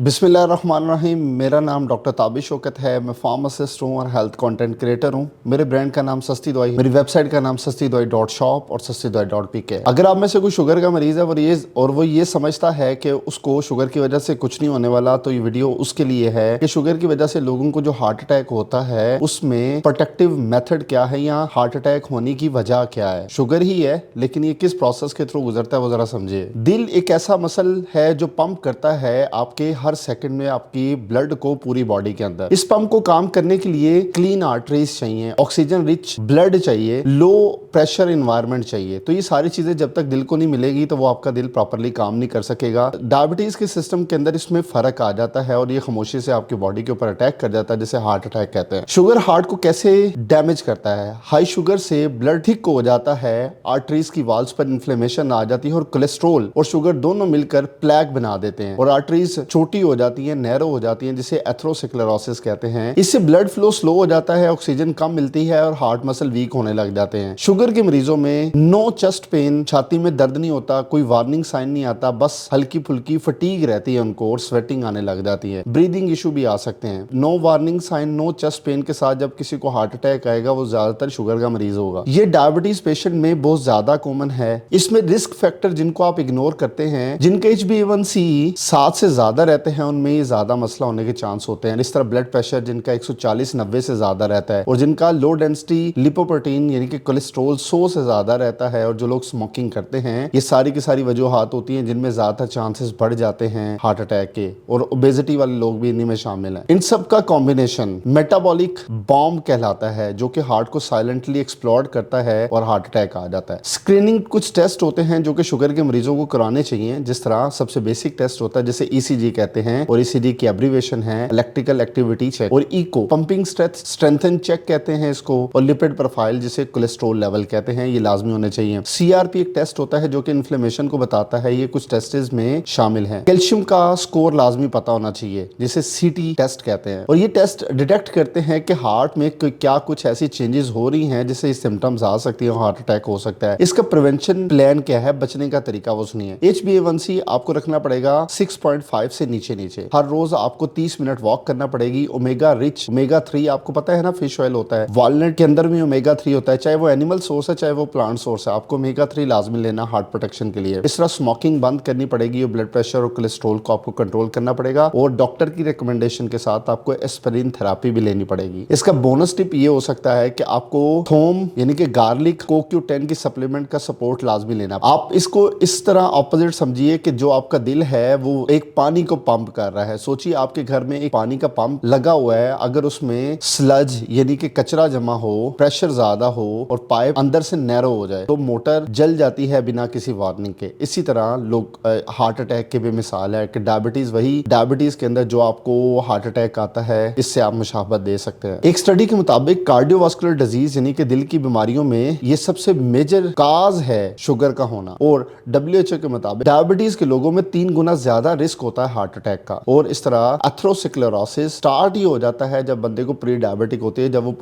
बिस्मिल्लाहिर्रहमानिर्रहीम। मेरा नाम डॉक्टर ताबिश शौकत है। मैं फार्मासिस्ट हूँ और हेल्थ कंटेंट क्रिएटर हूँ। मेरे ब्रांड का नाम सस्ती दवाई, मेरी वेबसाइट का नाम sastidawai.shop और sastidawai.pk है। अगर आप में से कोई शुगर का मरीज है वो ये समझता है कि उसको शुगर की वजह से कुछ नहीं होने वाला, तो ये वीडियो उसके लिए है कि शुगर की वजह से लोगों को जो हार्ट अटैक होता है उसमें प्रोटेक्टिव मेथड क्या है या हार्ट अटैक होने की वजह क्या है। शुगर ही है, लेकिन ये किस प्रोसेस के थ्रू गुजरता है वो जरा समझिए। दिल एक ऐसा मसल है जो पंप करता है आपके हर सेकंड में आपकी ब्लड को पूरी बॉडी के अंदर। इस पंप को काम करने के लिए क्लीन आर्टरीज चाहिए, ऑक्सीजन रिच ब्लड चाहिए, लो प्रेशर एनवायरनमेंट चाहिए। तो ये सारी चीजें जब तक दिल को नहीं मिलेगी तो वो आपका दिल प्रॉपरली काम नहीं कर सकेगा। डायबिटीज के सिस्टम के अंदर इसमें फर्क आ जाता है और ये खामोशी से आपकी बॉडी के ऊपर अटैक कर जाता है, जिसे हार्ट अटैक कहते हैं। शुगर हार्ट को कैसे डैमेज करता है? हाई शुगर से ब्लड थिक हो जाता है, आर्टरीज की वॉल्स पर इन्फ्लेमेशन आ जाती है और कोलेस्ट्रॉल और शुगर दोनों मिलकर प्लेग बना देते हैं और आर्टरीज छोटी हो जाती है, नैरो हो जाती है, जिसे एथेरोस्क्लेरोसिस कहते हैं। इससे ब्लड फ्लो स्लो हो जाता है, ऑक्सीजन कम मिलती है और हार्ट मसल वीक होने लग जाते हैं। शुगर के मरीजों में नो चेस्ट पेन, छाती में दर्द नहीं होता, कोई वार्निंग साइन नहीं आता, बस हल्की फुल्की फटीग रहती है उनको और स्वेटिंग आने लग जाती है। ब्रीदिंग इशू भी आ सकते हैं। No warning sign, no chest pain के साथ जब किसी को हार्ट अटैक आएगा वो ज्यादातर शुगर का मरीज होगा। ये डायबिटीज पेशेंट में बहुत ज्यादा कॉमन है। इसमें रिस्क फैक्टर जिनको आप इग्नोर करते हैं, जिनके HbA1c 7 से ज्यादा रहते हैं, उनमें ये ज्यादा मसला होने के चांस होते हैं। इस तरह ब्लड प्रेशर जिनका 140/90 से ज्यादा रहता है और जिनका लो डेंसिटी लिपोप्रोटीन यानी कि कोलेस्ट्रॉल 100 से ज्यादा रहता है और जो लोग स्मोकिंग करते हैं, ये सारी की सारी वजूहात होती हैं जिनमें ज्यादा चांसेस बढ़ जाते हैं हार्ट अटैक के। और ओबेसिटी वाले लोग भी इन्हीं में शामिल हैं। इन सब का कॉम्बिनेशन मेटाबॉलिक बॉम्ब कहलाता है, जो कि हार्ट को साइलेंटली एक्सप्लोड करता है और हार्ट अटैक आ जाता है। स्क्रीनिंग कुछ टेस्ट होते हैं जो कि शुगर के मरीजों को कराने चाहिए। जिस तरह सबसे बेसिक टेस्ट होता है जिसे ECG कहते हैं और ECG की एब्रीविएशन है इलेक्ट्रिकल एक्टिविटी चेक, और इको पंपिंग स्ट्रेंथन चेक कहते हैं इसको, और लिपिड प्रोफाइल जिसे कोलेस्ट्रॉल लेवल कहते हैं, ये लाजमी होने चाहिए। CRP एक टेस्ट होता है जो कि इन्फ्लेमेशन को बताता है, ये कुछ टेस्टेस में शामिल है। कैल्शियम का स्कोर लाजमी पता होना चाहिए जिसे CT टेस्ट कहते हैं, और ये टेस्ट डिटेक्ट करते हैं कि हार्ट में क्या कुछ ऐसी चेंजेस हो रही हैं जिससे सिम्टम्स आ सकती है, हार्ट अटैक हो सकता है। इसका प्रिवेंशन प्लान क्या है, बचने का तरीका वो सुनिए। HbA1c आपको रखना पड़ेगा 6.5 से नीचे नीचे। हर रोज आपको 30 मिनट वॉक करना पड़ेगी। ओमेगा रिच, ओमेगा 3 आपको पता है ना, फिश ऑयल होता है, वॉलनट के अंदर भी ओमेगा 3 होता है, चाहे वो एनिमल सोर्स है चाहे वो प्लांट सोर्स है, आपको ओमेगा 3 लाजमी लेना हार्ट प्रोटेक्शन के लिए। इस तरह स्मोकिंग बंद करनी पड़ेगी और ब्लड प्रेशर और कोलेस्ट्रॉल को आपको कंट्रोल करना पड़ेगा, और डॉक्टर की रिकमेंडेशन के साथ आपको एस्पिरिन थेरेपी भी लेनी पड़ेगी। इसका बोनस टिप ये हो सकता है कि आपको थोम यानी कि गार्लिक CoQ10 की सप्लीमेंट का सपोर्ट लाजमी लेना। आप इसको इस तरह ऑपोजिट समझिए कि जो आपका दिल है वो एक पानी को पंप कर रहा है। सोचिए आपके घर में एक पानी का पंप लगा हुआ है, अगर उसमें स्लज यानी कि कचरा जमा हो, प्रेशर ज्यादा हो और पाइप अंदर से नैरो हो जाए तो मोटर जल जाती है बिना किसी वार्निंग के। इसी तरह लोग हार्ट अटैक की भी मिसाल है कि डायबिटीज के अंदर जो आपको हार्ट अटैक आता है, इससे आप मुशाबहत दे सकते हैं। एक स्टडी के मुताबिक कार्डियोवास्कुलर डिजीज यानी कि दिल की बीमारियों में ये सबसे मेजर काज है शुगर का होना, और WHO के मुताबिक डायबिटीज के लोगों में 3 गुना ज्यादा रिस्क होता है हार्ट अटैक का। और इस तरह एथेरोस्क्लेरोसिस स्टार्ट ही हो जाता है जब बंदे को प्री डायबिटिक होती है, जब वो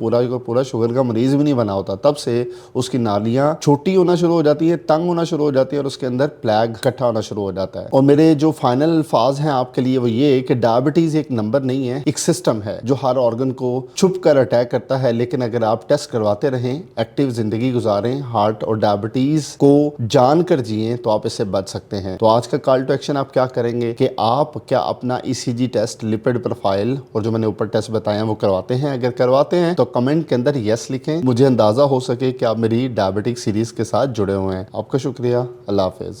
पूरा शुगर का मरीज भी नहीं बना होता, तब से उसकी नालियां छोटी होना शुरू हो जाती है, तंग होना शुरू हो जाती है और उसके अंदर प्लेग इकट्ठा होना शुरू हो जाता है। और मेरे जो फाइनल अल्फाज हैं आपके लिए वो ये कि डायबिटीज एक नंबर नहीं है, एक सिस्टम है जो हर ऑर्गन को छुप कर अटैक करता है। लेकिन अगर आप टेस्ट करवाते रहें, एक्टिव जिंदगी गुजारें, हार्ट और डायबिटीज को जानकर जिए, तो आप इससे बच सकते हैं। तो आज का कॉल टू एक्शन आप क्या करेंगे कि आप क्या अपना ECG टेस्ट, लिपिड प्रोफाइल और जो मैंने ऊपर टेस्ट बताए हैं वो करवाते हैं? अगर करवाते हैं तो कमेंट के अंदर यस लिखें, मुझे अंदाजा हो सके कि आप मेरी डायबिटिक सीरीज के साथ जुड़े हुए हैं। आपका शुक्रिया। अल्लाह हाफिज।